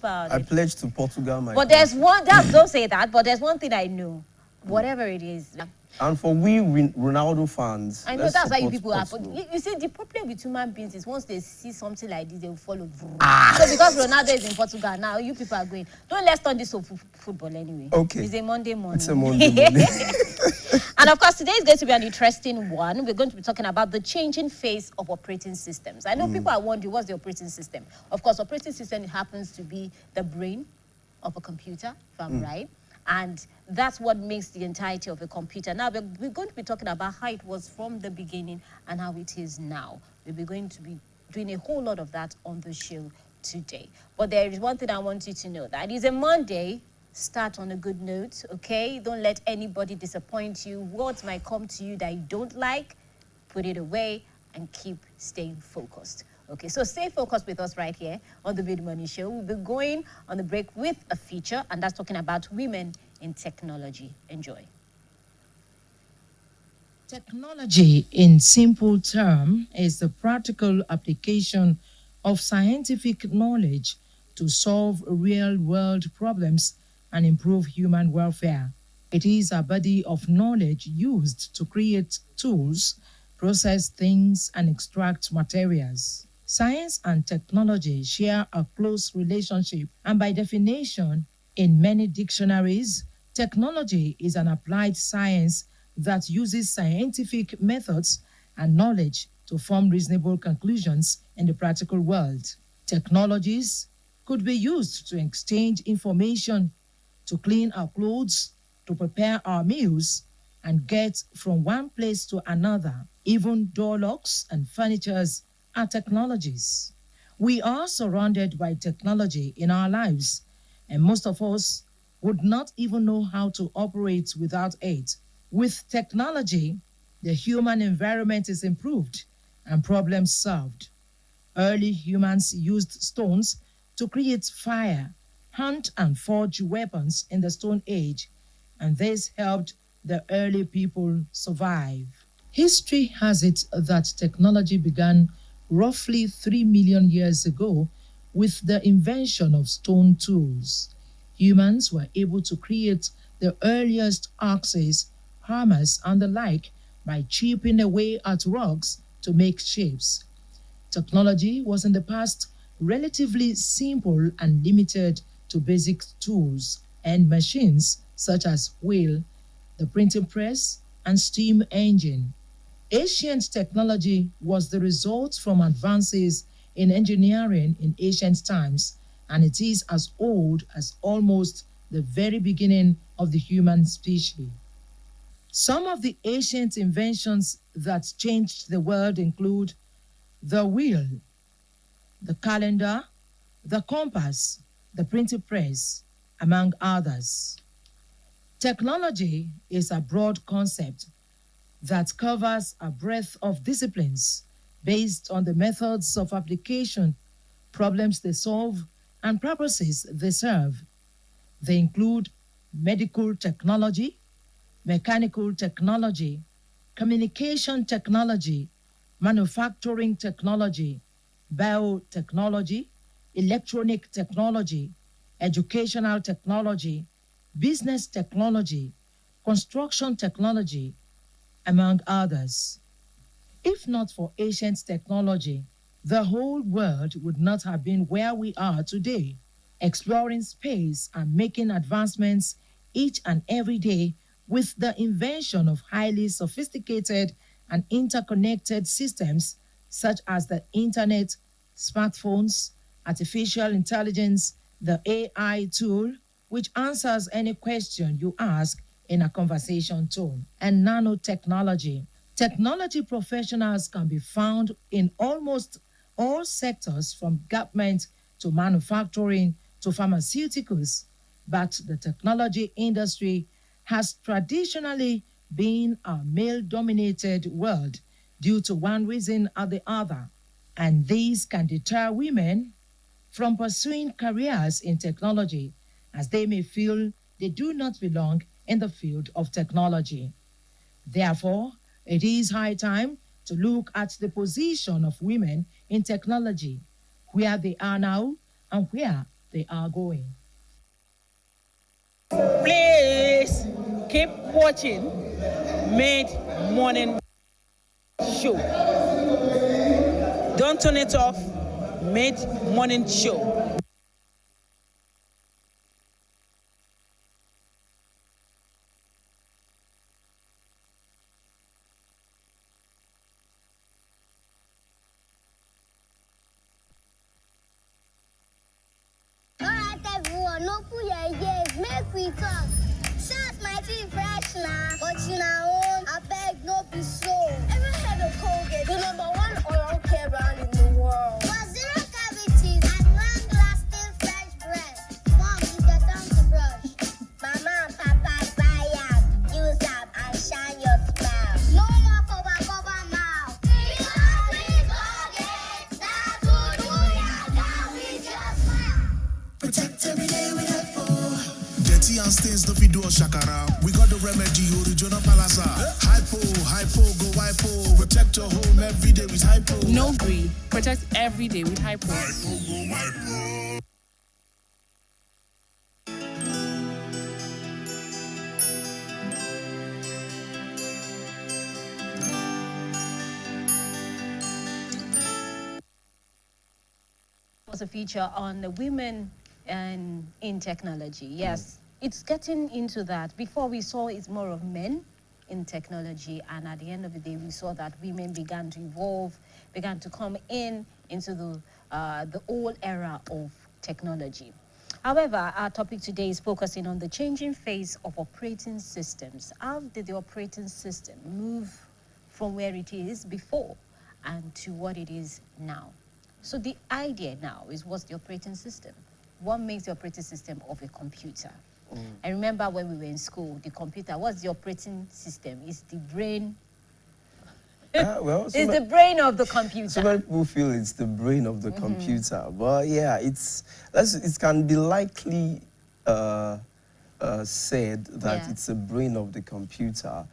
about I it. pledged to Portugal, my But country. there's one, don't say that, but there's one thing I know. Whatever it is. And for we Ronaldo fans, I know let's that's why you support people are. Portugal. You see, the problem with human beings is once they see something like this, they will follow. So because Ronaldo is in Portugal now, you people are going. Don't let's turn this to football anyway. Okay. It's a Monday morning. It's a Monday morning. And of course, today is going to be an interesting one. We're going to be talking about the changing face of operating systems. I know people are wondering, what's the operating system? Of course, operating system happens to be the brain of a computer, if I'm right. And that's what makes the entirety of a computer. Now, we're going to be talking about how it was from the beginning and how it is now. We're going to be doing a whole lot of that on the show today. But there is one thing I want you to know. That is a Monday. Start on a good note, okay? Don't let anybody disappoint you. Words might come to you that you don't like. Put it away and keep staying focused. Okay, so stay focused with us right here on the Big Money Show. We'll be going on the break with a feature, and that's talking about women in technology. Enjoy. Technology, in simple terms, is the practical application of scientific knowledge to solve real-world problems and improve human welfare. It is a body of knowledge used to create tools, process things, and extract materials. Science and technology share a close relationship, and by definition, in many dictionaries, technology is an applied science that uses scientific methods and knowledge to form reasonable conclusions in the practical world. Technologies could be used to exchange information, to clean our clothes, to prepare our meals, and get from one place to another. Even door locks and furnitures are technologies. We are surrounded by technology in our lives, and most of us would not even know how to operate without it. With technology, the human environment is improved and problems solved. Early humans used stones to create fire, hunt and forge weapons in the Stone Age, and this helped the early people survive. History has it that technology began roughly 3 million years ago with the invention of stone tools. Humans were able to create the earliest axes, hammers, and the like by chipping away at rocks to make shapes. Technology was in the past relatively simple and limited to basic tools and machines such as wheel, the printing press, and steam engine. Ancient technology was the result from advances in engineering in ancient times, and it is as old as almost the very beginning of the human species. Some of the ancient inventions that changed the world include the wheel, the calendar, the compass, the printing press, among others. Technology is a broad concept that covers a breadth of disciplines based on the methods of application, problems they solve, and purposes they serve. They include medical technology, mechanical technology, communication technology, manufacturing technology, biotechnology, electronic technology, educational technology, business technology, construction technology, among others. If not for ancient technology, the whole world would not have been where we are today. Exploring space and making advancements each and every day with the invention of highly sophisticated and interconnected systems such as the internet, smartphones, artificial intelligence, the AI tool, which answers any question you ask in a conversation tone, and nanotechnology. Technology professionals can be found in almost all sectors from government to manufacturing to pharmaceuticals, but the technology industry has traditionally been a male-dominated world due to one reason or the other, and these can deter women from pursuing careers in technology as they may feel they do not belong in the field of technology. Therefore, it is high time to look at the position of women in technology, where they are now and where they are going. Please keep watching Mid Morning Show. Don't turn it off. Mid Morning Show. No put your ears, make we talk. Shout my teeth fresh now, but you know, I beg no be so. Ever had a Colgate, the #1 oral care brand in the world. For zero cavities and long-lasting fresh breath. Mom, you got time to brush. Mama and Papa buy up, use up and shine your smile. No more cover mouth. Because we Colgate, that's what we are down with your smile. Protect every day with Hypo. Dirty and stains no fit do us shakara. We got the remedy, original palasa. Hypo, go hypo. Protect your home every day with Hypo. No green. Protect every day with Hypo. Hypo, go hypo. Was a feature on the women and in technology. Yes, it's getting into that. Before we saw it's more of men in technology, and at the end of the day, we saw that women began to evolve, began to come into the old era of technology. However, our topic today is focusing on the changing face of operating systems. How did the operating system move from where it is before and to what it is now? So the idea now is, what's the operating system? What makes the operating system of a computer? I remember when we were in school, the computer, what's the operating system? It's the brain. Well, It's the brain of the computer. so many people feel it's the brain of the computer, but yeah, it can be likely said that Yeah. it's a brain of the computer,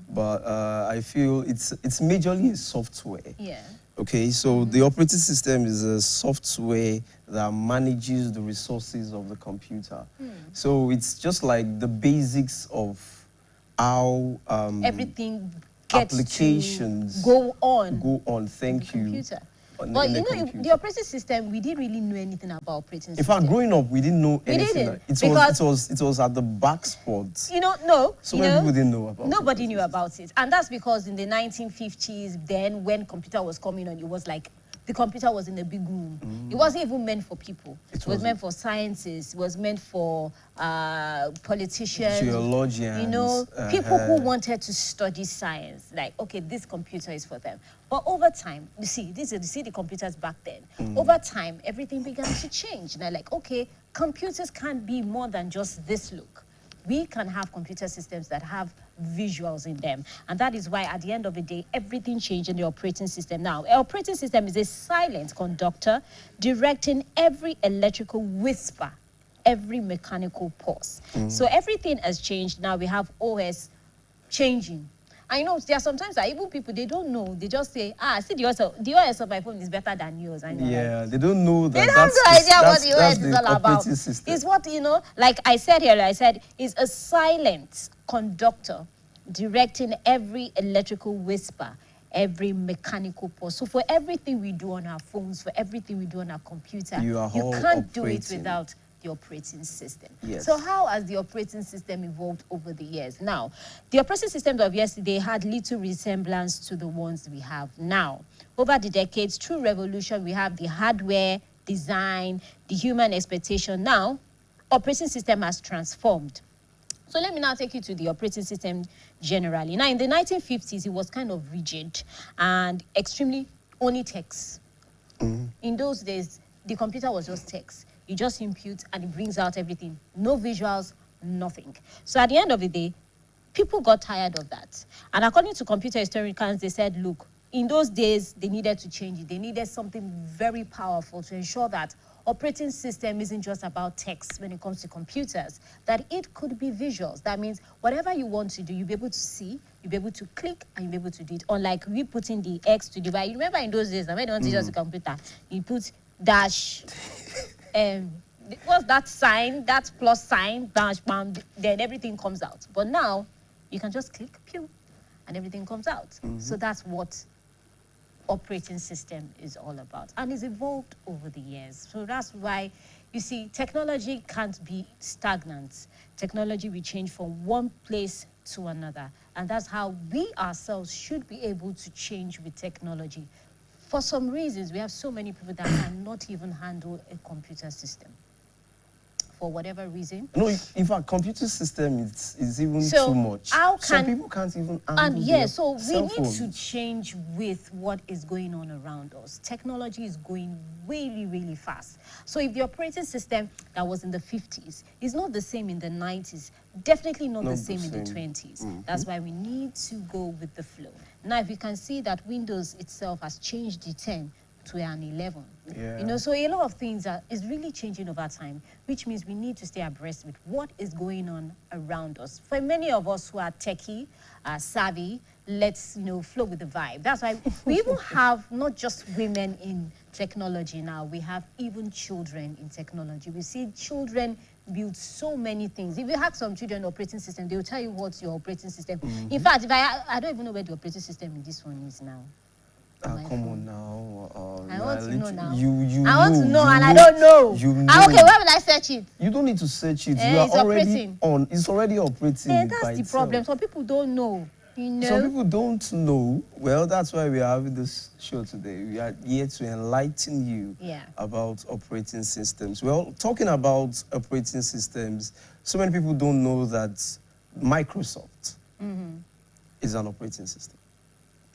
but I feel it's majorly a software. Yeah. Okay, so the operating system is a software that manages the resources of the computer. So it's just like the basics of how Everything gets applications to go on. Thank the you. computer. on- But in the you know, computer. the operating system, we didn't really know anything about operating In system. fact, growing up, we didn't know We anything. didn't, It was at the back spots. You know, no. So you many know, people didn't know about it. Nobody knew about it. And that's because in the 1950s, then when computer was coming on, it was like the computer was in a big room. It wasn't even meant for people. It was wasn't. meant for scientists. It was meant for politicians. Geologians, You know, people who wanted to study science. Like, okay, this computer is for them. But over time, you see the computers back then. Over time, everything began to change. And they're like, okay, computers can't be more than just this look. We can have computer systems that have visuals in them. And that is why at the end of the day, everything changed in the operating system. Now, an operating system is a silent conductor directing every electrical whisper, every mechanical pulse. So everything has changed. Now we have OS changing. I know there are sometimes that even people, they don't know. They just say, see, the OS of my phone is better than yours. I know. Yeah, they don't know that. They don't have no idea what the OS is all about. operating system. It's what, you know, like I said here, it's a silent conductor directing every electrical whisper, every mechanical pulse. So for everything we do on our phones, for everything we do on our computer, You are all can't do it operating. without the operating system. Yes. So how has the operating system evolved over the years? Now, the operating systems of yesterday had little resemblance to the ones we have now. Over the decades, through revolution, we have the hardware, design, the human expectation. Now, operating system has transformed. So let me now take you to the operating system generally. Now, in the 1950s, it was kind of rigid and extremely only text. In those days, the computer was just text. You just input and it brings out everything. No visuals, nothing. So at the end of the day, people got tired of that. And according to computer historians, they said, look, in those days, they needed to change it. They needed something very powerful to ensure that operating system isn't just about text when it comes to computers, that it could be visuals. That means whatever you want to do, you'll be able to see, you'll be able to click, and you'll be able to do it. Unlike we putting the X to the Y. You remember in those days, when you want to use a computer, you put dash, what's that sign, that plus sign, bam, bam, then everything comes out. But now, you can just click, pew, and everything comes out. So that's what operating system is all about. And it's evolved over the years. So that's why, you see, technology can't be stagnant. Technology will change from one place to another. And that's how we ourselves should be able to change with technology. For some reasons, we have so many people that cannot even handle a computer system. For whatever reason. No, in fact, computer system is even So too much. how Some can- people can't even handle And yeah, their so we cell need to phones. change with what is going on around us. Technology is going really, really fast. So if the operating system that was in the 50s is not the same in the 90s, definitely not the same in the 20s. That's why we need to go with the flow. Now, if you can see that Windows itself has changed the 10 to an 11. Yeah. You know, so a lot of things is really changing over time, which means we need to stay abreast with what is going on around us. For many of us who are techie, savvy, let's, flow with the vibe. That's why we even have not just women in technology now, we have even children in technology. We see children build so many things. If you ask some children operating system, they will tell you what's your operating system. In fact, if I don't even know where the operating system in this one is now. Come on now. I want to know now. I want to know, and I don't know. Okay, where will I search it? You don't need to search it. You are it's already operating. on. It's already operating. That's by the itself. problem. Some people don't know. Some people don't know. Well, that's why we are having this show today. We are here to enlighten you about operating systems. Well, talking about operating systems, so many people don't know that Microsoft is an operating system.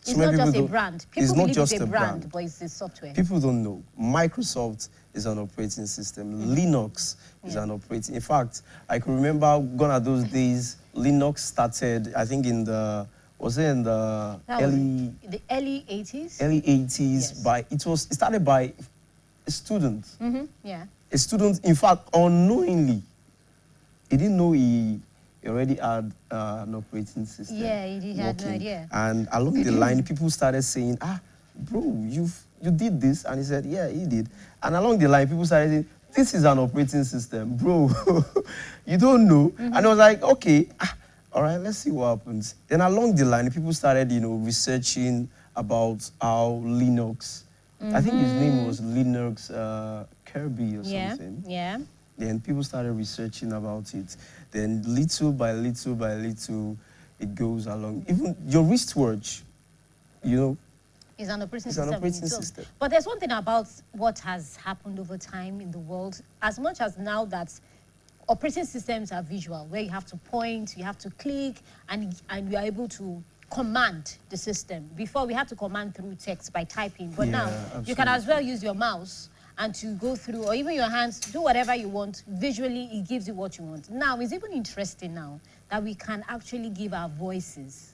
It's not just a brand. People believe it's a brand, but it's a software. People don't know. Microsoft is an operating system. Linux is an operating. In fact, I can remember gone at those days, Linux started, I think in the, was it in the the early 80s? Early 80s. Yes. It started by a student. Yeah. A student, in fact, unknowingly, he didn't know he already had an operating system. Yeah, he had no idea. And along the line, people started saying, bro, you did this. And he said, yeah, he did. And along the line, people started saying, this is an operating system. Bro, you don't know. And I was like, okay, all right, let's see what happens. Then along the line, people started, researching about how Linux, I think his name was Linux Kirby or something. Yeah. Then people started researching about it. Then little by little by little, it goes along. Even your wristwatch, is an operating it's system. an operating system. But there's one thing about what has happened over time in the world. As much as now that operating systems are visual, where you have to point, you have to click, and you are able to command the system. Before, we had to command through text by typing. But now, you can as well use your mouse and to go through, or even your hands, do whatever you want. Visually, it gives you what you want. Now, it's even interesting now that we can actually give our voices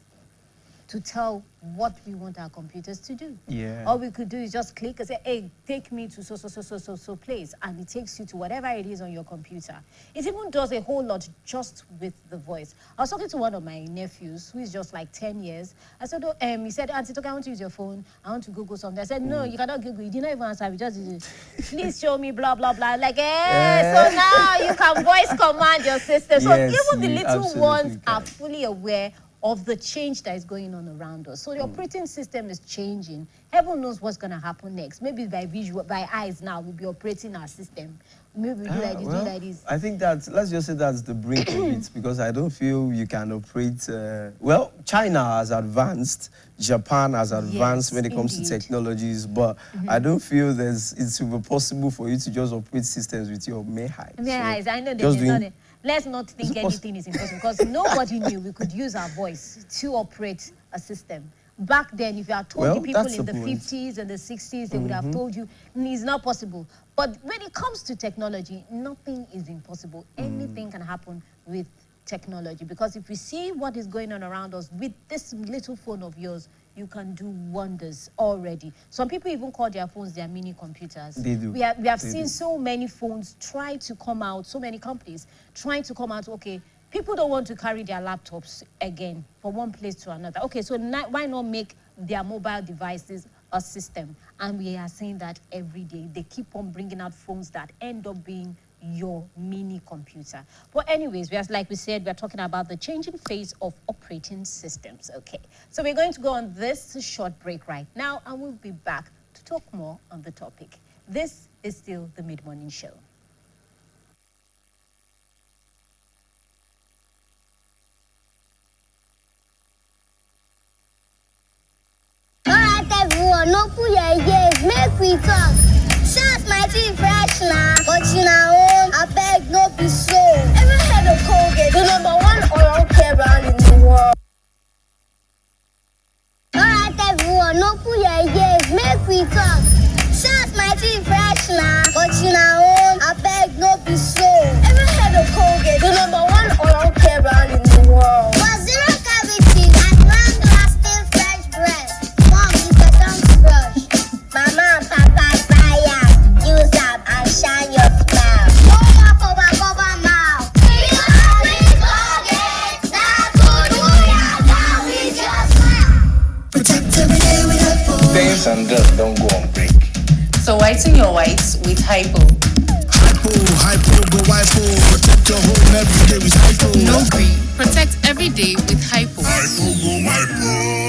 to tell what we want our computers to do. Yeah. All we could do is just click and say, hey, take me to so place, and it takes you to whatever it is on your computer. It even does a whole lot just with the voice. I was talking to one of my nephews who is just like 10 years. I said, he said, Auntie Toka, I want to use your phone. I want to Google something. I said, no, you cannot Google. You didn't even answer. We just did it. Please show me blah, blah, blah. Like, so now you can voice command your system. So even the little ones are fully aware of the change that is going on around us. So the operating system is changing. Heaven knows what's going to happen next. Maybe by eyes now, we'll be operating our system. Maybe we do like this, do like this. I think that, let's just say that's the brink of it, because I don't feel you can operate... well, China has advanced, Japan has advanced when it comes to technologies, but I don't feel it will be possible for you to just operate systems with your mere eyes. Mere eyes, I know that. Let's not think anything is impossible, because nobody knew we could use our voice to operate a system. Back then, if you had told the people in the 50s and the 60s, they would have told you it's not possible. But when it comes to technology, nothing is impossible. Anything can happen with technology, because if we see what is going on around us with this little phone of yours, you can do wonders already. Some people even call their phones their mini computers. They do. We have seen so many phones try to come out, so many companies trying to come out, okay, people don't want to carry their laptops again from one place to another. Okay, so why not make their mobile devices a system? And we are seeing that every day. They keep on bringing out phones that end up being your mini computer. But anyways, like we said, we're talking about the changing phase of operating systems. Okay, so we're going to go on this short break right now, and we'll be back to talk more on the topic. This is still the Mid-Morning Show. Alright everyone, no put your ears, make we talk. Shout my teeth fresh now, but you know, I beg no be so. Ever heard of Colgate, the #1 oral care brand in the world? Alright everyone, no put your ears, make we talk. Shout my teeth fresh now, but you know, I beg no be so. Ever heard of Colgate, the #1 oral care brand in the world? For zero cavities and long-lasting fresh breath. Mom, you better brush. Mama and Papa buy am, use am and shine your smile. No more cover mouth. We always Colgate. That's good we are down with your smile. Protect every day with Hypo. Stains and dirt don't go on break. So whiten your whites with Hypo. Hypo, go Hypo. Protect your home every day with Hypo. No green. Protect every day with Hypo. Hypo, go Hypo.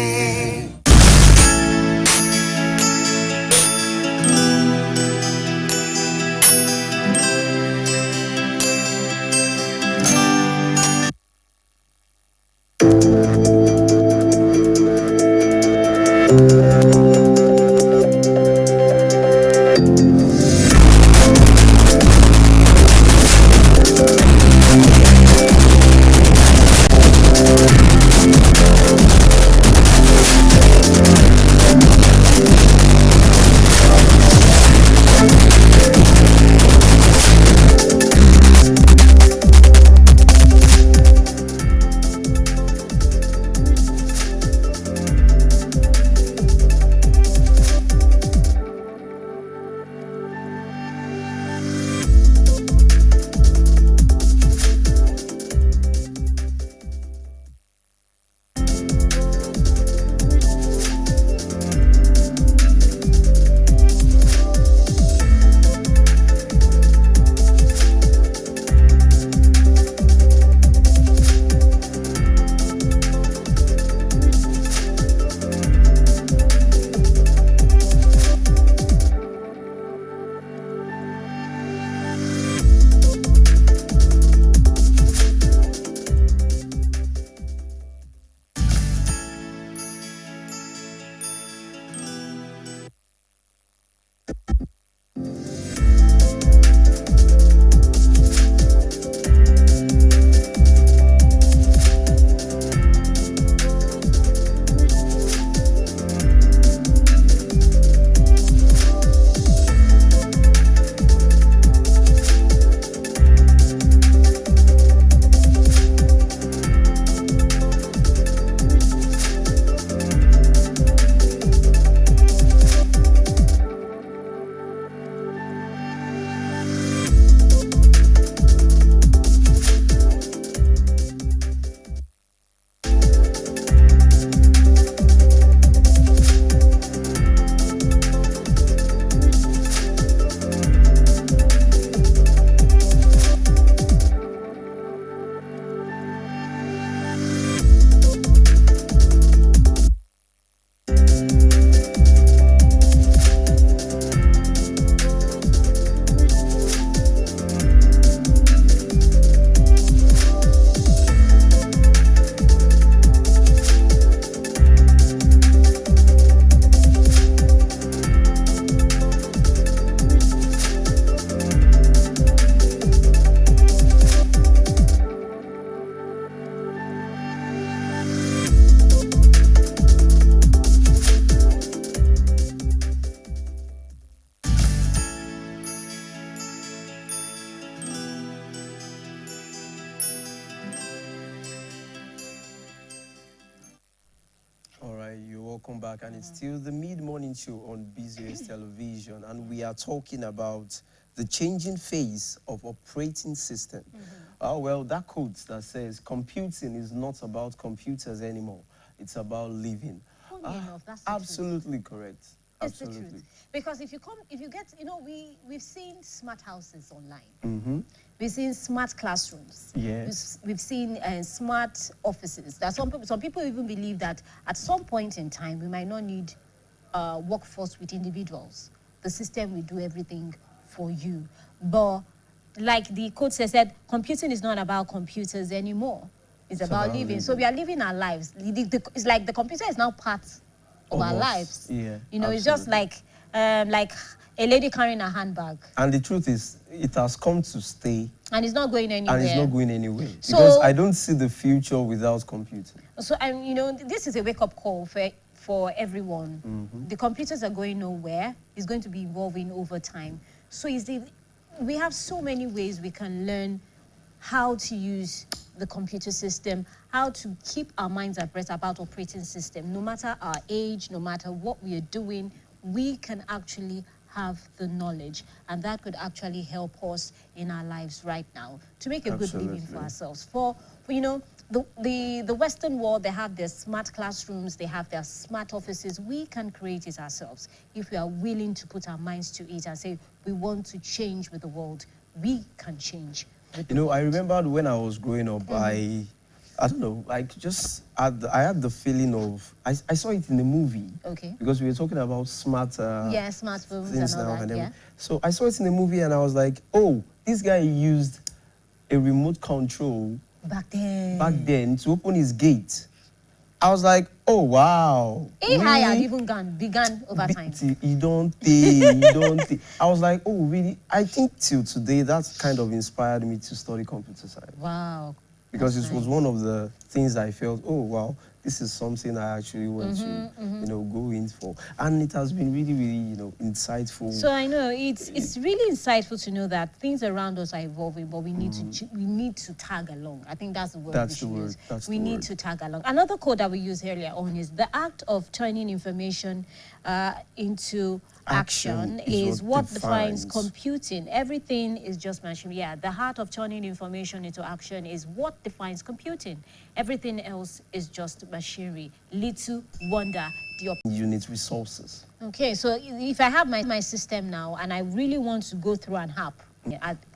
welcome back, and it's still the mid-morning show on BCOS television, and we are talking about the changing phase of operating system. Well, that quote that says computing is not about computers anymore, it's about living. Funny enough, that's absolutely correct. It's the truth. Absolutely. Because if you get, we've seen smart houses online. Mm-hmm. We've seen smart classrooms. Yes. We've seen smart offices. That some people even believe that at some point in time we might not need workforce with individuals. The system will do everything for you. But like the quote said, computing is not about computers anymore. It's about living. So we are living our lives. It's like the computer is now part of our lives. Yeah. It's just like a lady carrying a handbag. And the truth is, it has come to stay. And it's not going anywhere. And it's not going anywhere. So, because I don't see the future without computing. So, this is a wake-up call for everyone. Mm-hmm. The computers are going nowhere. It's going to be evolving over time. So we have so many ways we can learn how to use the computer system, how to keep our minds at rest about operating system. No matter our age, no matter what we are doing, we can actually have the knowledge, and that could actually help us in our lives right now to make a good living for ourselves. For the Western world, they have their smart classrooms, they have their smart offices. We can create it ourselves if we are willing to put our minds to it and say we want to change with the world. We can change with the world. I remember when I was growing up, I don't know, I had the feeling of, I saw it in the movie. Okay. Because we were talking about smart smartphones things and all now. that, yeah. So I saw it in the movie and I was like, oh, this guy used a remote control back then to open his gate. I was like, oh, wow. AI had even began over time. You don't think. I was like, oh, really? I think till today, that kind of inspired me to study computer science. Wow. Because it was one of the things I felt, oh, wow, this is something I actually want to, go in for. And it has been really, really, insightful. So I know it's really insightful to know that things around us are evolving, but we need to tag along. I think that's the word we should use. We need to tag along. Another code that we used earlier on is the act of turning information into action is what defines computing. Everything is just machine. Yeah, the heart of turning information into action is what defines computing. Everything else is just machinery. Little wonder you need resources. Okay, so if I have my system now and I really want to go through an app,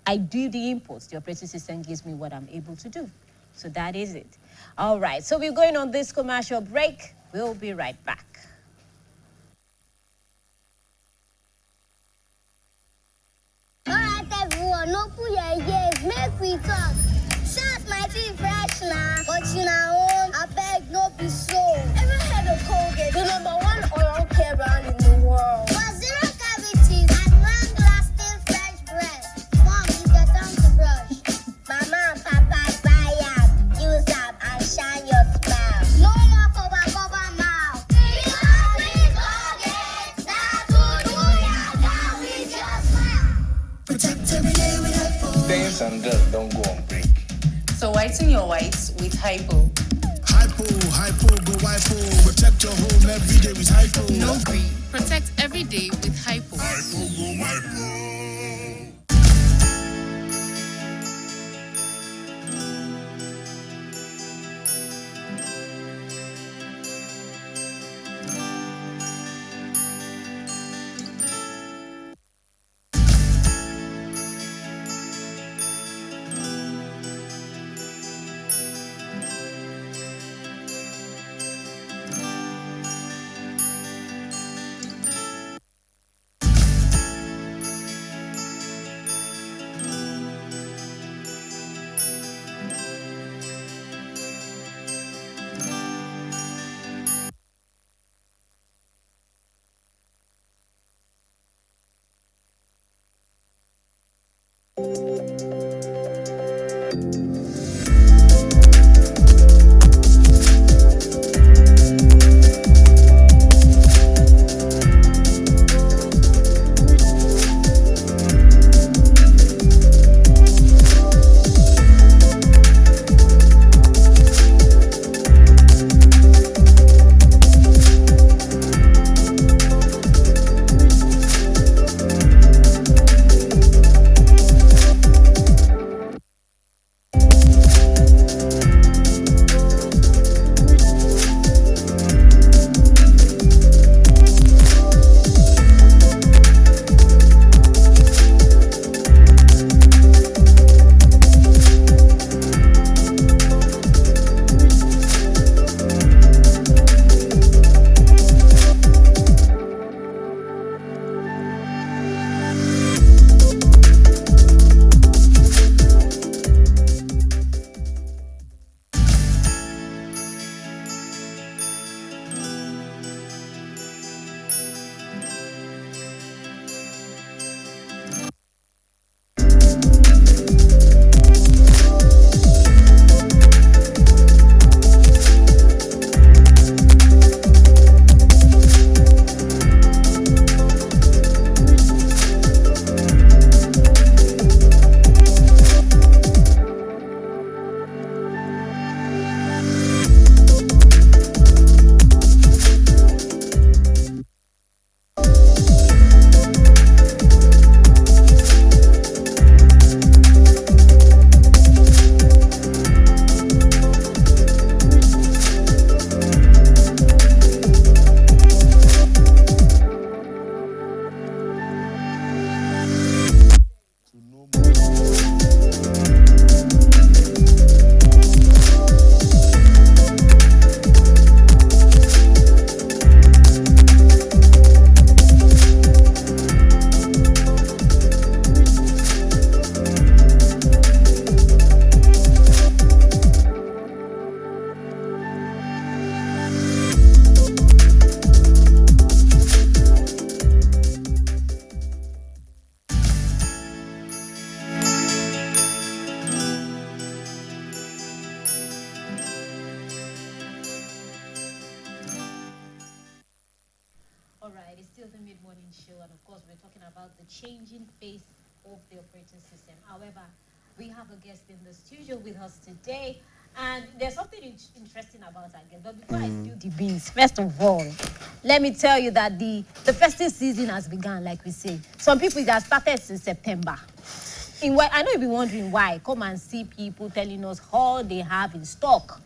I do the inputs. The operating system gives me what I'm able to do. So that is it. All right, so we're going on this commercial break. We'll be right back. Alright everyone, open your ears, make we talk. Shout my teeth fresh now, but I beg no be so. Ever heard of Colgate, the #1 oral care brand in the world? For zero cavities and long-lasting fresh breath. Mom, it's your time to brush. Mama and Papa buy up, use up and shine your smile. No more cover mouth. Because with Colgate, that's what do ya down with your smile. Protect every day with Hypo. Stains and dirt don't go on break. So whiten your whites with Hypo. Hypo, go Hypo. Protect your home every day with Hypo. No green. Protect every day with Hypo. Hypo, go Hypo. still the mid-morning show, and of course, we're talking about the changing face of the operating system. However, we have a guest in the studio with us today, and there's something interesting about our guest. But before I spill the beans, first of all, let me tell you that the festive season has begun, like we say. Some people, it has started since September. I know you'll be wondering why. Come and see people telling us all they have in stock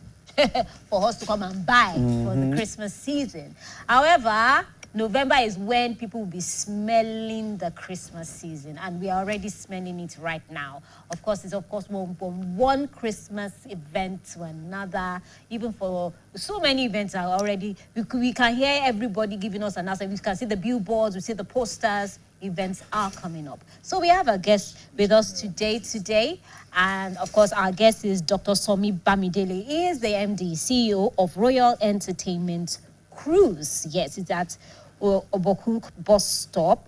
for us to come and buy for the Christmas season. However, November is when people will be smelling the Christmas season, and we are already smelling it right now. Of course, it's from one Christmas event to another. Even for so many events are already, we can hear everybody giving us an answer. We can see the billboards, we see the posters. Events are coming up. So we have a guest with us today. And of course, our guest is Dr. Somi Bamidele. He is the MD, CEO of Royal Entertainment Cruise. Yes, it's at Obokun bus stop,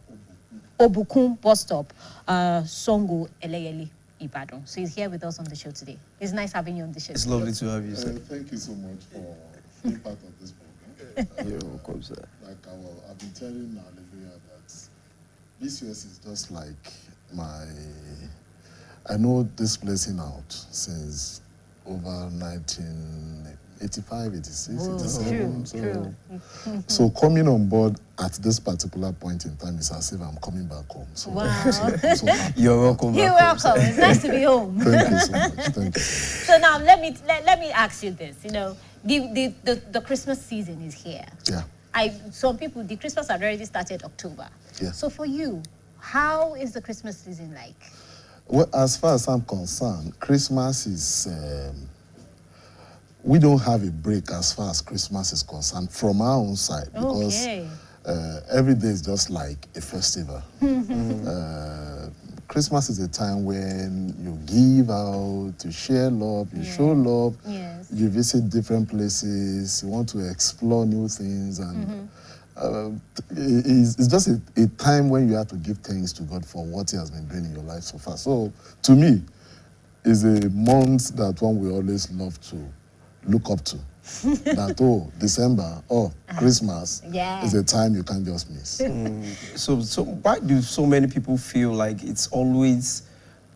Songo Eleyele, Ibadan. So he's here with us on the show today. It's nice having you on the show. It's lovely to have you, sir. Thank you so much for being part of this program. You're welcome, sir. Like I've been telling Hallelujah that BCOS is just like I know this place in out since over 1985, 86, 87. True. So coming on board at this particular point in time is as if I'm coming back home. So, Wow. so happy. You're welcome. You're welcome. It's nice to be home. Thank you so much. Thank you. So now let me ask you this. You know, the Christmas season is here. Yeah. Some people, the Christmas had already started October. Yeah. So for you, how is the Christmas season like? Well, as far as I'm concerned, Christmas is, we don't have a break as far as Christmas is concerned from our own side, because every day is just like a festival. Christmas is a time when you give out, you share love, you show love, you visit different places, you want to explore new things, and it's just a time when you have to give thanks to God for what He has been doing in your life so far. So, to me, it's a month that one will always love to look up to. That, December, Christmas is a time you can't just miss. So why do so many people feel like it's always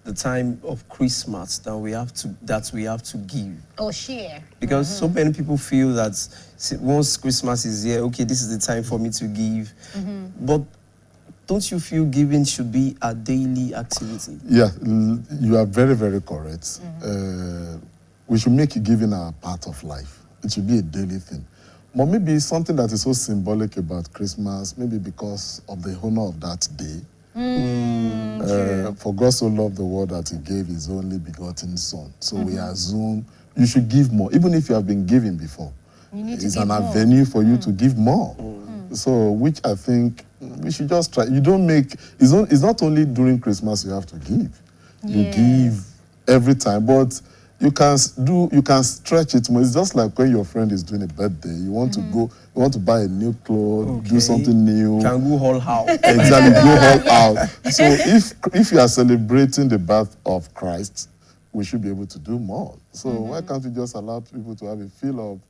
the time of Christmas that we have to give? Share. Because so many people feel that once Christmas is here, okay, this is the time for me to give. But don't you feel giving should be a daily activity? Yeah, you are very, very correct. We should make giving a part of life. It should be a daily thing. But maybe something that is so symbolic about Christmas, maybe because of the honor of that day. For God so loved the world that He gave His only begotten Son. So we assume you should give more, even if you have been giving before. It's an avenue for you to give more. So, which I think we should just try. You don't make, it's not only during Christmas you have to give. You give every time, but you can stretch it more. It's just like when your friend is doing a birthday. You want to go, you want to buy a new clothes, do something new. Can go all out. Exactly, go all out. So if you are celebrating the birth of Christ, we should be able to do more. So why can't we just allow people to have a feel of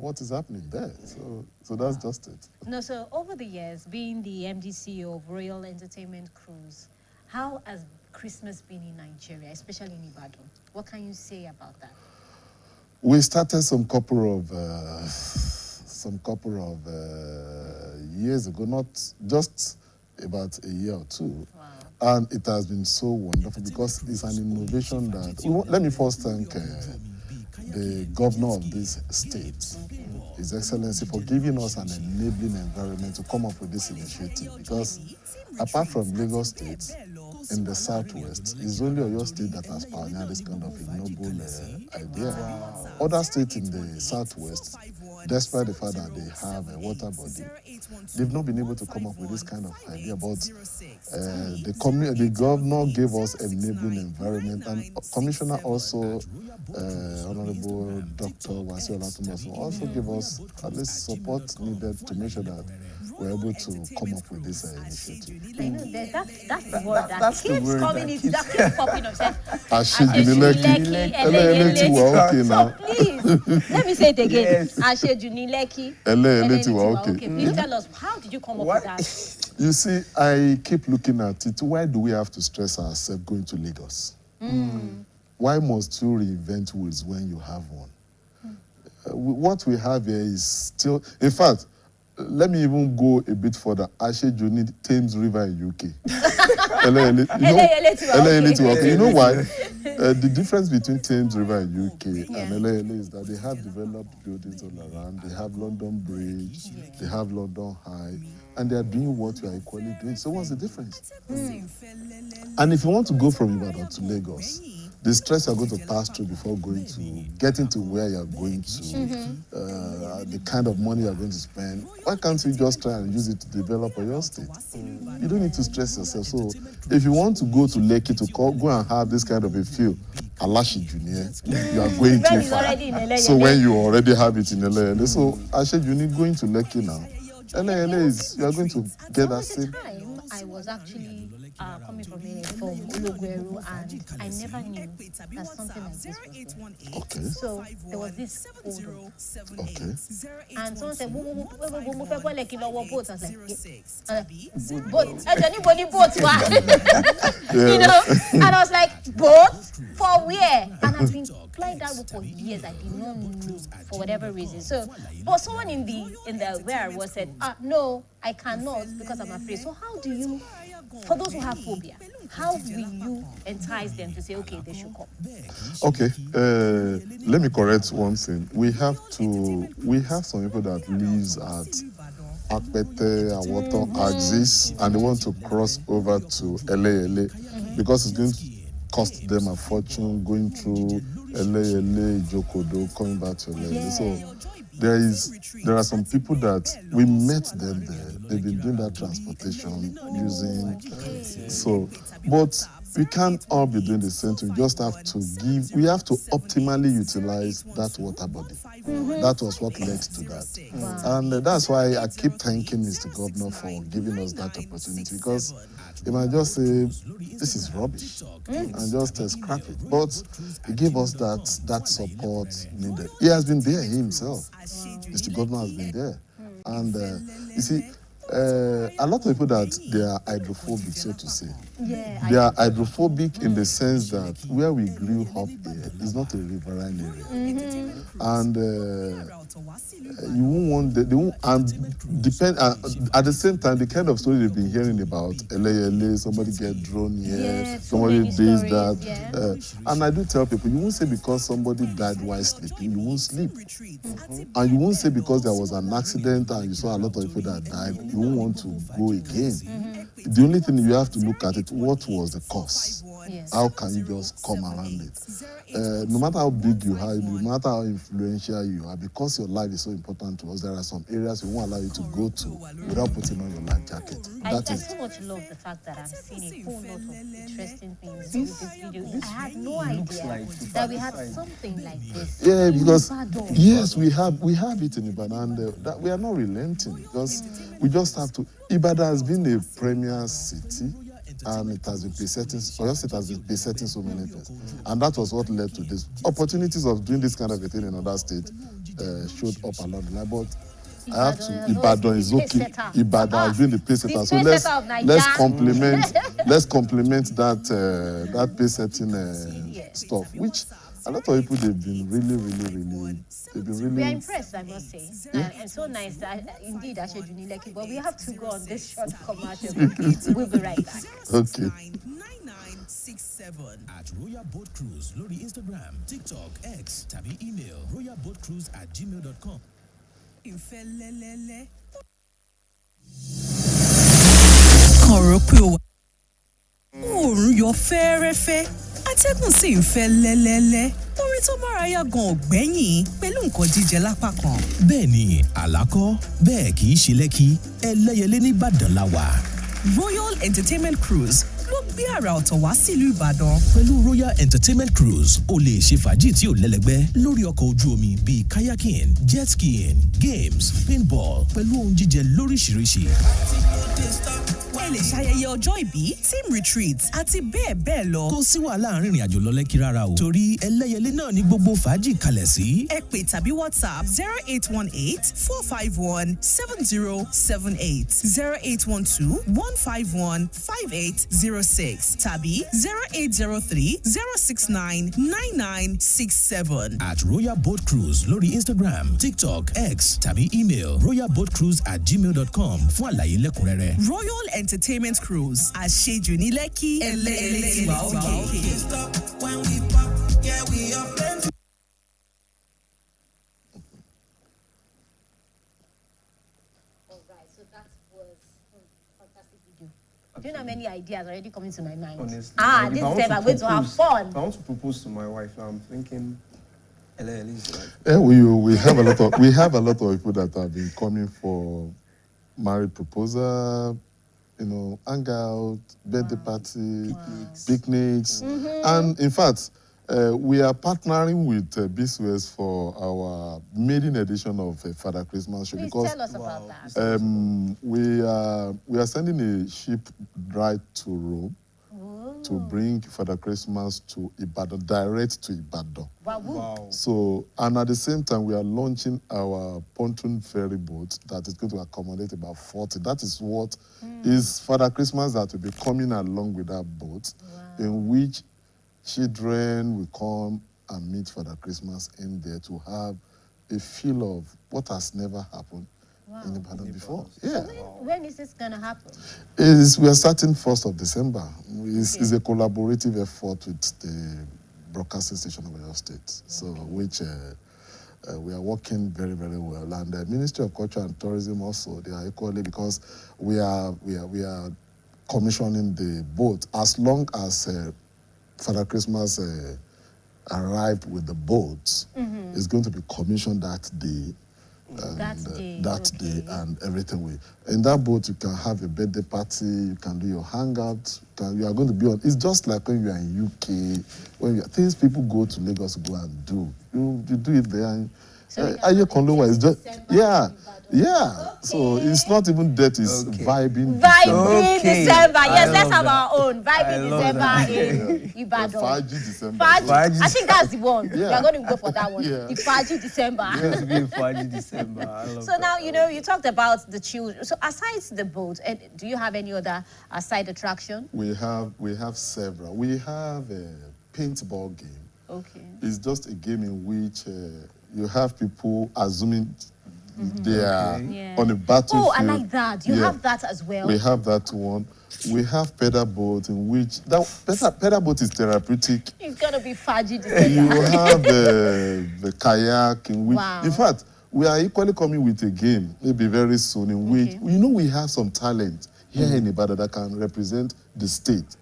what is happening there? So that's just it. No, so over the years, being the MD CEO of Royal Entertainment Cruise, how has Christmas been in Nigeria, especially in Ibadan? What can you say about that? We started some couple of years ago, not just about a year or two. Wow. And it has been so wonderful because it's an innovation that... Let me first thank the governor of this state, His Excellency, for giving us an enabling environment to come up with this initiative. Because apart from Lagos State, in the southwest, it's only Oyo State that has pioneered this kind of a noble idea. Other states in the southwest, despite the fact that they have a water body, they've not been able to come up with this kind of idea. But the governor gave us an enabling environment, and Commissioner also, Honorable Dr. Wasi Olatumoso, also gave us at least support needed to make sure that were able to come up with this initiative. I know that's the word that that's the keeps word coming that into that keeps popping up. Ashejunileki. Eleyele ti wa okay now. So please, let me say it again. Yes. Ashejunileki. Eleyele ti wa okay. Please tell us, how did you come up with that? You see, I keep looking at it. Why do we have to stress ourselves going to Lagos? Why must you reinvent wheels when you have one? What we have here is still, in fact, let me even go a bit further. Ashejuni Thames River in UK. You know why? The difference between Thames River in UK and Eleyele is that they have developed buildings all around. They have London Bridge, they have London High, and they are doing what we are equally doing. So what's the difference? And if you want to go from Ibadan to Lagos, the stress you're going to pass through before getting to where you're going to, the kind of money you're going to spend, why can't you just try and use it to develop your state? You don't need to stress yourself. So if you want to go to Lekki to go and have this kind of a feel, Alashi Junior, you are going too far. So when you already have it in Eleyele, so Ashe Junior going to Lekki now, Eleyele is, you are going to get that same. I was actually coming from Ulogweru, and I never knew that something like this was there. Okay. So there was this odor. Okay. And someone said, boat. I was like, boat? Has anybody boat? You know? And I was like, boat? For where? And I've been flying that route for years. I did not know for whatever reason. So, but someone in the where I was said, no, I cannot because I'm afraid. So how do you, for those who have phobia, how will you entice them to say, okay, they should come? Okay, let me correct one thing. We have some people that lives at Akpete, Awoton, Axis, and they want to cross over to Eleyele because it's going to cost them a fortune going through Eleyele, Jokodo, coming back to Eleyele. So there are some people that we met them there. They've been doing that transportation using but we can't all be doing the same thing. We just have to we have to optimally utilize that water body. That was what led to that. Wow. And that's why I keep thanking Mr. Governor for giving us that opportunity, because he might just say, this is rubbish, and just scrap it. But he gave us that support needed. He has been there himself. Mr. Governor has been there. And you see, a lot of people that they are hydrophobic, so to say. They are hydrophobic in the sense that where we grew up here is not a riverine area. And you won't want they won't, and depend at the same time the kind of story they've been hearing about Eleyele, somebody get drawn here, somebody does that. And I do tell people, you won't say because somebody died while sleeping, you won't sleep. And you won't say because there was an accident and you saw a lot of people that died, you won't want to go again. The only thing you have to look at it, what was the cause? How can you just come around it? No matter how big you are, no matter how influential you are, because your life is so important to us, there are some areas we won't allow you to go to without putting on your life jacket. I so much love the fact that I'm seeing a whole lot of interesting things with this video. I had no idea that we had something like this. Yeah, because yes, we have it in Ibadan, and that we are not relenting, because we just have to. Ibadan has been a premier city, and it has been besetting. Oyo State has been besetting so many things, and that was what led to this. Opportunities of doing this kind of a thing in other states showed up along the line, but I have to. Ibadan is okay. Ibadan is doing the pace setter. So let's compliment that pace setting stuff, which a lot of people they've been really. We are impressed, I must say. And so nice that indeed Ashe Junileki, but we have to go on this short commercial. We'll be right back. Okay. 9967 at Royal Boat Cruise, Lori Instagram, TikTok, X, tabi email royalboatcruise@gmail.com. Kọ̀rọ̀ pé o wà. Oòrùn yọ fẹ́ẹ́rẹ́fẹ́, atẹ́gùn sì ń fẹ́ lẹ́lẹ́lẹ́. Orin tó mára yá gan ọ̀gbẹ́yìn pẹ̀lú nǹkan jíjẹ lápá kan. Bẹ́ẹ̀ni, àlákọ́, bẹ́ẹ̀ kì í ṣe Lẹ́kì, Ẹlẹ́yẹlé ní Ìbàdàn la wà. Royal Entertainment Cruise ló gbé gbé àrà ọ̀tọ̀ wá sílùú Ìbàdàn. Pẹ̀lú Royal Entertainment Cruise, o lè ṣe fàájì tí ò lẹ́lẹ́gbẹ́ lórí ọkọ̀ ojú omi bíi kayaking, jet skiing, games, paintball, pẹ̀lú ohun jíjẹ lóríṣiríṣi. Ẹ lè ṣayẹyẹ ọjọ́ ìbí, team retreat àti bẹ́ẹ̀ bẹ́ẹ̀ lọ. Kò sí wàhálà àárín àjò lọ Lẹ́kí rárá o. Torí ẹlẹ́yẹlé náà ní gbogbo fàájì kalẹ̀ sí. Ẹ pè tàbí WhatsApp 0818-451-7078, 0812-151-5806 tàbí 0803-069-9967. At Royal Boat Cruise lórí Instagram, TikTok, X tàbí email royalboatcruise@gmail.com fún àlàyé lẹ́kùnrẹ́rẹ́. Royal Entertainment Cruise, àṣejù ní Lẹ́kí, ẹlẹ́ẹ̀lẹ́tiwa òkè. Do you know how many ideas already coming to my mind? Honestly, this like, is I'm going to have fun. If I want to propose to my wife now, I'm thinking, is like. Yeah, we have a lot of people that have been coming for marriage proposal, hang out, birthday party, picnics, and in fact, we are partnering with BCOS for our maiden edition of Father Christmas show. Please because tell us about that. we are sending a ship right to Rome to bring Father Christmas to Ibadan, direct to Ibadan. Wow. So, and at the same time, we are launching our pontoon ferry boat that is going to accommodate about 40. That is what is Father Christmas that will be coming along with that boat, in which children will come and meet Father Christmas in there to have a feel of what has never happened in Ibadan before. Yeah. When is this going to happen? We are starting 1st of December. It's a collaborative effort with the broadcasting station of our state, so which we are working very, very well. And the Ministry of Culture and Tourism also, they are equally, because we are commissioning the boat as long as Father Christmas arrived with the boats. It's going to be commissioned that day. That day and everything. In that boat, you can have a birthday party, you can do your hangout, you are going to be on. It's just like when you are in UK, things people go to Lagos to go and do. You do it there. It's just, yeah. Okay. So it's not even that, it's vibing December. Yes, let's have our own vibing December in Ibadan. Faji December. I think that's the one. Yeah. We are going to go for that one. The Faji December. Faji December. I love so now, you talked about the children. So aside the boat, do you have any other side attraction? We have several. We have a paintball game. Okay. It's just a game in which you have people assuming they are on a battlefield. Oh, I like that. You have that as well. We have that one. We have pedal boat in which pedal boat is therapeutic. It's gonna be Faji December. You have the kayak in which, in fact, we are equally coming with a game maybe very soon in which we have some talent here in Ibadan that can represent the state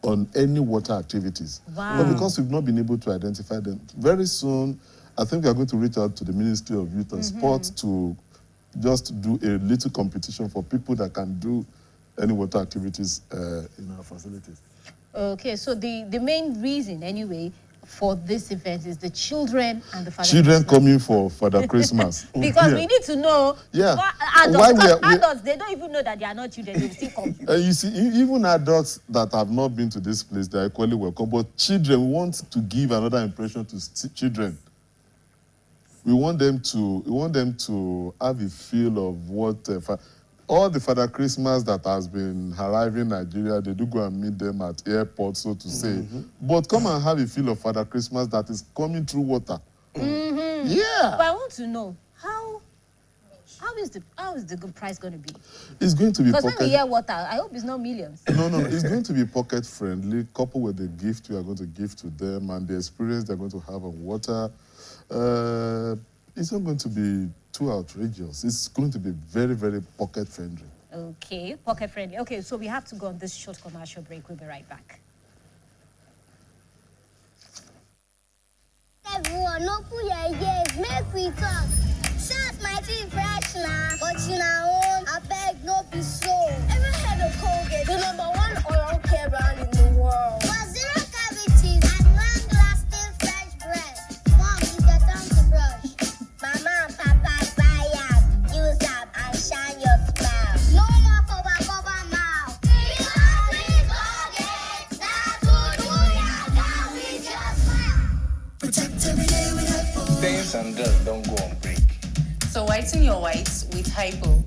on any water activities. But because we've not been able to identify them, very soon I think we are going to reach out to the Ministry of Youth and Sport to just do a little competition for people that can do any water activities in our facilities. Okay, so the main reason anyway for this event is the children and the Father Children coming for Father Christmas. Because we need to know adults, they don't even know that they are not children, they will still come. You see, even adults that have not been to this place, they are equally welcome. But children, we want to give another impression to children. We want them to have a feel of what all the Father Christmas that has been arriving in Nigeria, they do go and meet them at airports, so to say. But come and have a feel of Father Christmas that is coming through water. Yeah. But I want to know how is the good price going to be? It's going to be because when we hear water, I hope it's not millions. No. It's going to be pocket friendly, coupled with the gift you are going to give to them and the experience they're going to have on water. It's not going to be too outrageous. It's going to be very, very pocket friendly. Okay, pocket friendly. Okay, so we have to go on this short commercial break. We'll be right back. Everyone, no put your ears, make we talk. Shout my team fresh now, but you know, I beg no be so. Ever heard of Colgate, the #1 oral care brand? Protect every day with hypo. Stains and dirt don't go on break. So whiten your whites with hypo.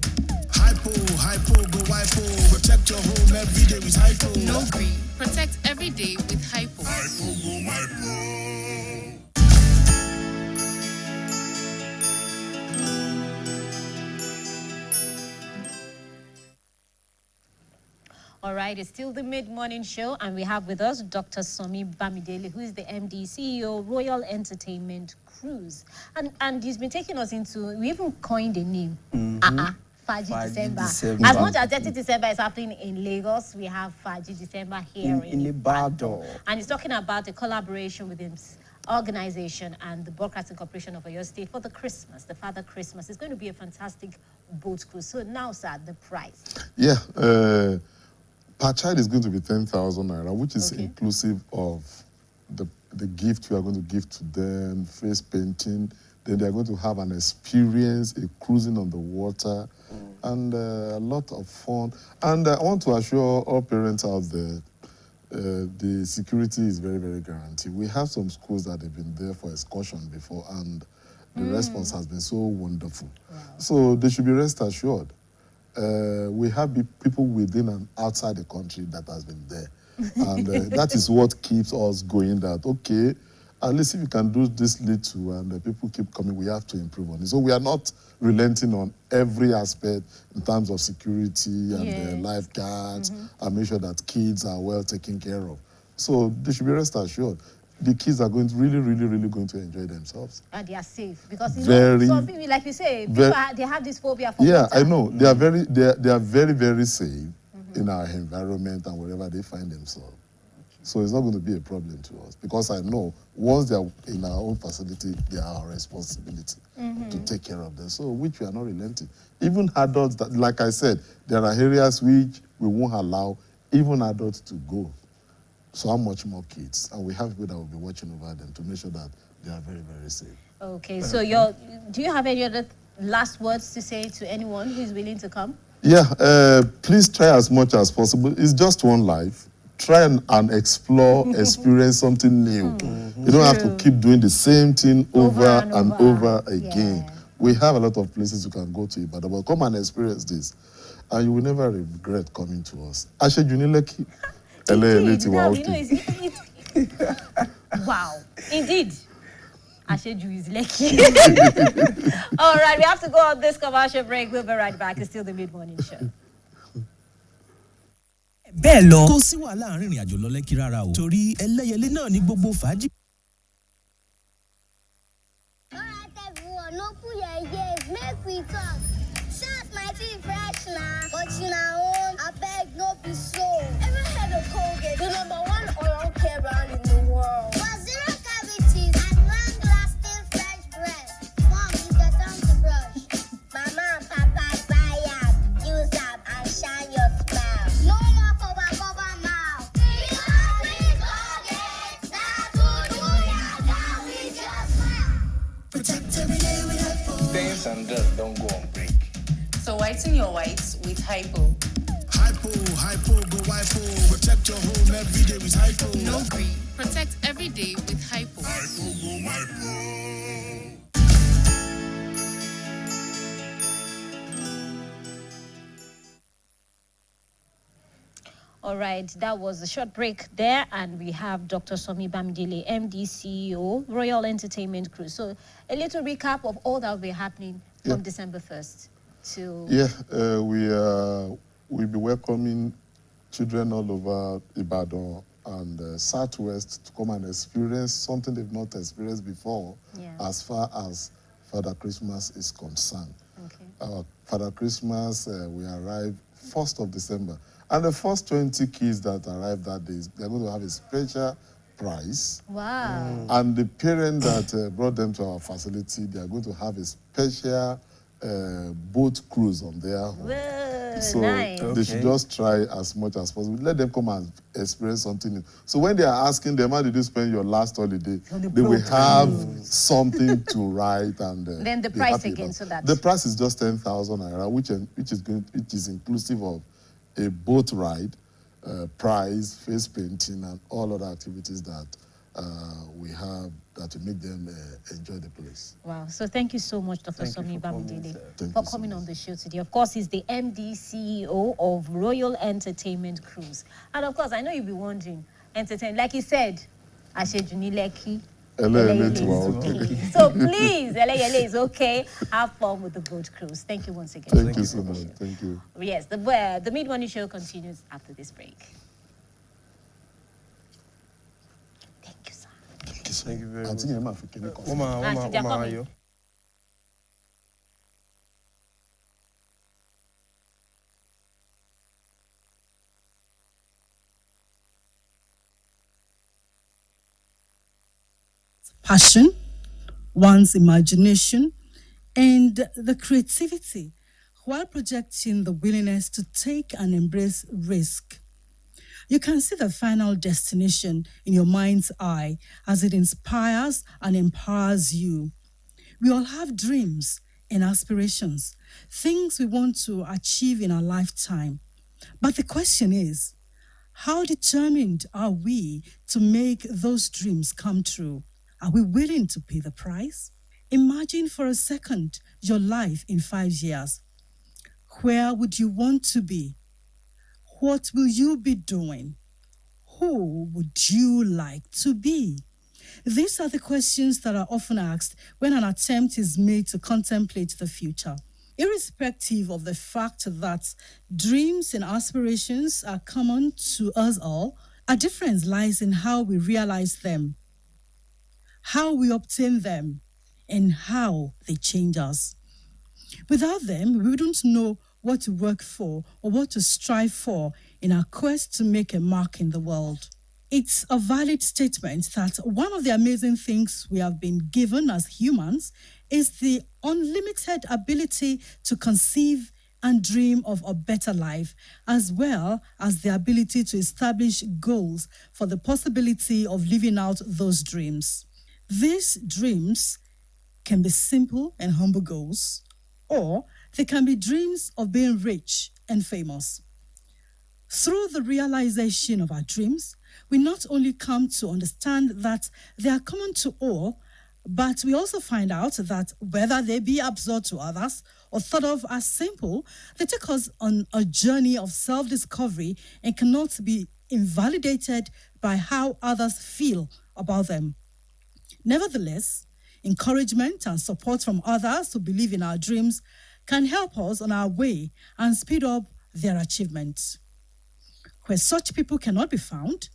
Hypo, go hypo. Protect your home every day with hypo. No green. Protect every day with hypo. Hypo, go hypo. All right, it's still the mid-morning show, and we have with us Dr. Somi Bamidele, who is the MD, CEO, Royal Entertainment Cruise. And he's been taking us into, we even coined a name, Faji December. As much as 30 December is happening in Lagos, we have Faji December here in Ibadan. And he's talking about the collaboration with his organization and the Broadcasting Corporation of Oyo State for the Christmas, the Father Christmas. It's going to be a fantastic boat cruise. So now, sir, the price. Yeah, per child is going to be 10,000 naira, which is inclusive of the gift we are going to give to them, face painting. Then they are going to have an experience, a cruising on the water, and a lot of fun. And I want to assure all parents out there, the security is very, very guaranteed. We have some schools that have been there for excursion before, and the response has been so wonderful. Wow. So they should be rest assured. We have people within and outside the country that has been there. And that is what keeps us going, that, okay, at least if you can do this little and people keep coming, we have to improve on it. So we are not relenting on every aspect in terms of security and lifeguards and make sure that kids are well taken care of. So they should be rest assured. The kids are really going to enjoy themselves. And they are safe because some people, like you say, they have this phobia for water. I know. They are very safe in our environment and wherever they find themselves. So it's not going to be a problem to us because I know once they are in our own facility, they are our responsibility to take care of them. So which we are not relenting. Even adults, that, like I said, there are areas which we won't allow even adults to go. So how much more kids? And we have people that will be watching over them to make sure that they are very, very safe. Okay, so do you have any other last words to say to anyone who is willing to come? Yeah, please try as much as possible. It's just one life. Try and explore, experience something new. You don't have to keep doing the same thing over and over again. Yeah. We have a lot of places you can go to, but come and experience this. And you will never regret coming to us. Wow, indeed. Asheju is lucky. All right, we have to go on this commercial break. We'll be right back. It's still the mid-morning show. bẹ́ẹ̀ lọ. kò sí wàhálà arìnrìn àjò lọ Lẹ́kì rárá o. torí ẹlẹ́yẹlé náà ní gbogbo fàájì. Alright everyone, no pull your ears, make we talk. Shout my teeth fresh now, but you know, I beg no be so. Ever heard of Colgate, the #1 oral care brand in the world? For zero cavities and long-lasting fresh breath. Mom, it's your time to brush. Mama and Papa buy up, use up and shine your smile. No more cover mouth. Because with Colgate, that's what do ya got with your smile. Protect every day with hypo. Stains and dirt don't go on break. So whiten your whites with hypo. Hypo, go hypo. Protect your home every day with hypo. No green. Protect every day with hypo. Hypo, go hypo. All right, that was a short break there, and we have Dr. Somi Bamidele, MD, CEO, Royal Entertainment Cruise. So a little recap of all that will be happening from December 1st to... we'll be welcoming children all over Ibadan and Southwest to come and experience something they've not experienced before as far as Father Christmas is concerned. Okay. Father Christmas, we arrive 1st of December. And the first 20 kids that arrive that day, they're going to have a special prize. Wow. And the parent that brought them to our facility, they are going to have a special boat cruise on their home. Whoa, so they should just try as much as possible. Let them come and experience something new. So when they are asking them, how did you spend your last holiday? They will have something to write and then the price again, so that the price is just 10,000 naira, which is inclusive of a boat ride, prize, face painting, and all other activities that we have that to make them enjoy the place. Wow. So thank you so much, Dr. Somi Bamidele, for coming on the show today. Of course, he's the MD, CEO of Royal Entertainment Cruise. And of course, I know you'll be wondering, entertain, like he said, Ashejuni Leki. So please, Eleyele is okay. Have fun with the boat cruise. Thank you once again. Thank you so much. Thank you. Yes, the Mid-Morning Show continues after this break. Thank you, sir. Thank you very much. They're coming. Passion, one's imagination, and the creativity while projecting the willingness to take and embrace risk. You can see the final destination in your mind's eye as it inspires and empowers you. We all have dreams and aspirations, things we want to achieve in our lifetime. But the question is, how determined are we to make those dreams come true? Are we willing to pay the price? Imagine for a second your life in 5 years. Where would you want to be? What will you be doing? Who would you like to be? These are the questions that are often asked when an attempt is made to contemplate the future. Irrespective of the fact that dreams and aspirations are common to us all, a difference lies in how we realize them, how we obtain them, and how they change us. Without them, we wouldn't know what to work for or what to strive for in our quest to make a mark in the world. It's a valid statement that one of the amazing things we have been given as humans is the unlimited ability to conceive and dream of a better life, as well as the ability to establish goals for the possibility of living out those dreams. These dreams can be simple and humble goals, or they can be dreams of being rich and famous. Through the realization of our dreams, we not only come to understand that they are common to all, but we also find out that whether they be absurd to others or thought of as simple, they take us on a journey of self-discovery and cannot be invalidated by how others feel about them. Nevertheless, encouragement and support from others who believe in our dreams can help us on our way and speed up their achievements. Where such people cannot be found,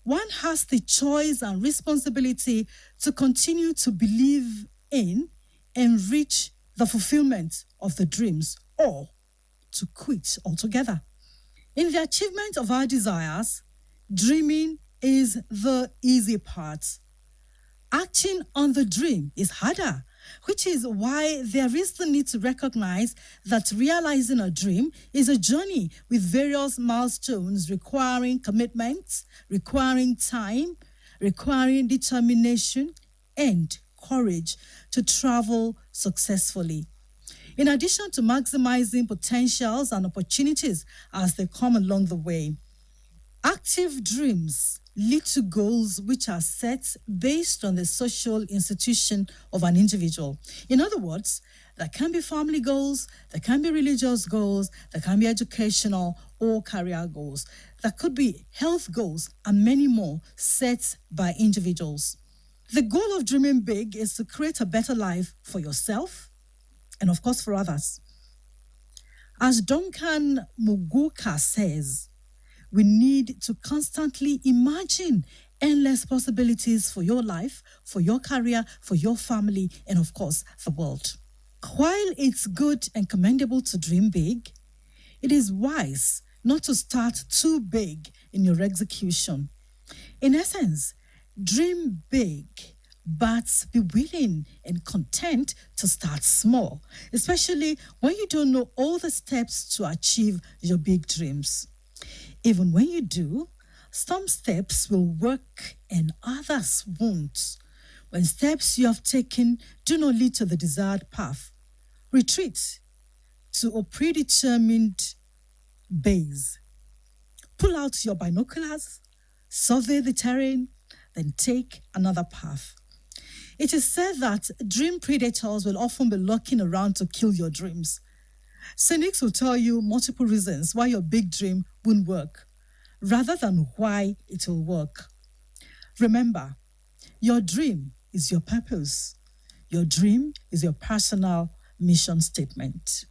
one has the choice and responsibility to continue to believe in and reach the fulfillment of the dreams, or to quit altogether. In the achievement of our desires, dreaming is the easy part. Acting on the dream is harder, which is why there is the need to recognize that realizing a dream is a journey with various milestones requiring commitment, requiring time, requiring determination, and courage to travel successfully. In addition to maximizing potentials and opportunities as they come along the way, active dreams lead to goals which are set based on the social institution of an individual. In other words, there can be family goals, there can be religious goals, there can be educational or career goals, there could be health goals, and many more set by individuals. The goal of dreaming big is to create a better life for yourself and, of course, for others. As Duncan Muguka says, we need to constantly imagine endless possibilities for your life, for your career, for your family, and of course, the world. While it's good and commendable to dream big, it is wise not to start too big in your execution. In essence, dream big, but be willing and content to start small, especially when you don't know all the steps to achieve your big dreams. Even when you do, some steps will work and others won't. When steps you have taken do not lead to the desired path, retreat to a predetermined base. Pull out your binoculars, survey the terrain, then take another path. It is said that dream predators will often be lurking around to kill your dreams. Cynics will tell you multiple reasons why your big dream won't work, rather than why it will work. Remember, your dream is your purpose. Your dream is your personal mission statement.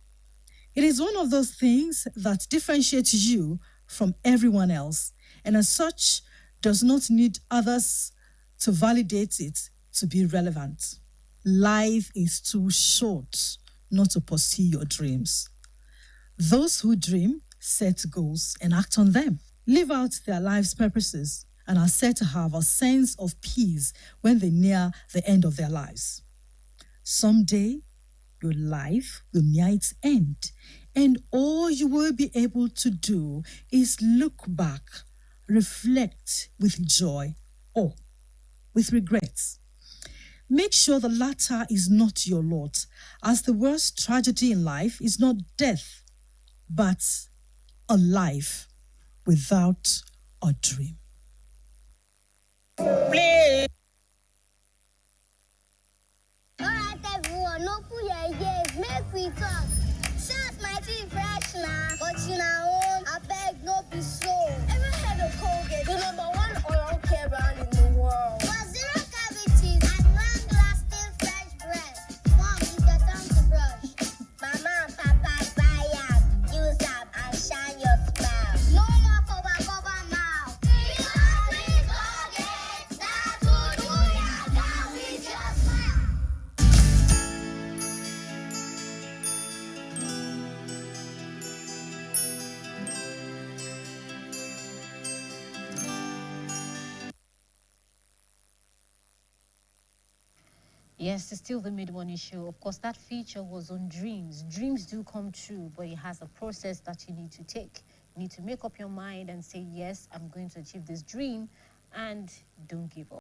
It is one of those things that differentiates you from everyone else, and as such, does not need others to validate it to be relevant. Life is too short not to pursue your dreams. Those who dream set goals and act on them, live out their life's purposes, and are said to have a sense of peace when they near the end of their lives. Someday, your life will near its end, and all you will be able to do is look back, reflect with joy or with regrets. Make sure the latter is not your lot, as the worst tragedy in life is not death, but a life without a dream. Please. Alright, everyone, no put your ears, make we talk. Shout my teeth fresh now, but you know, I beg no be so. Ever heard of Colgate, the number one oral care brand in the world? For zero cavities and long-lasting fresh breath. Mom, it's your time to brush. Mama and Papa buy up, use up, and shine your smile. No more cover mouth. Because with Colgate, that's what do ya got with your smile. Yes, it's still the mid-morning show. Of course, that feature was on dreams. Dreams do come true, but it has a process that you need to take. You need to make up your mind and say, yes, I'm going to achieve this dream, and don't give up.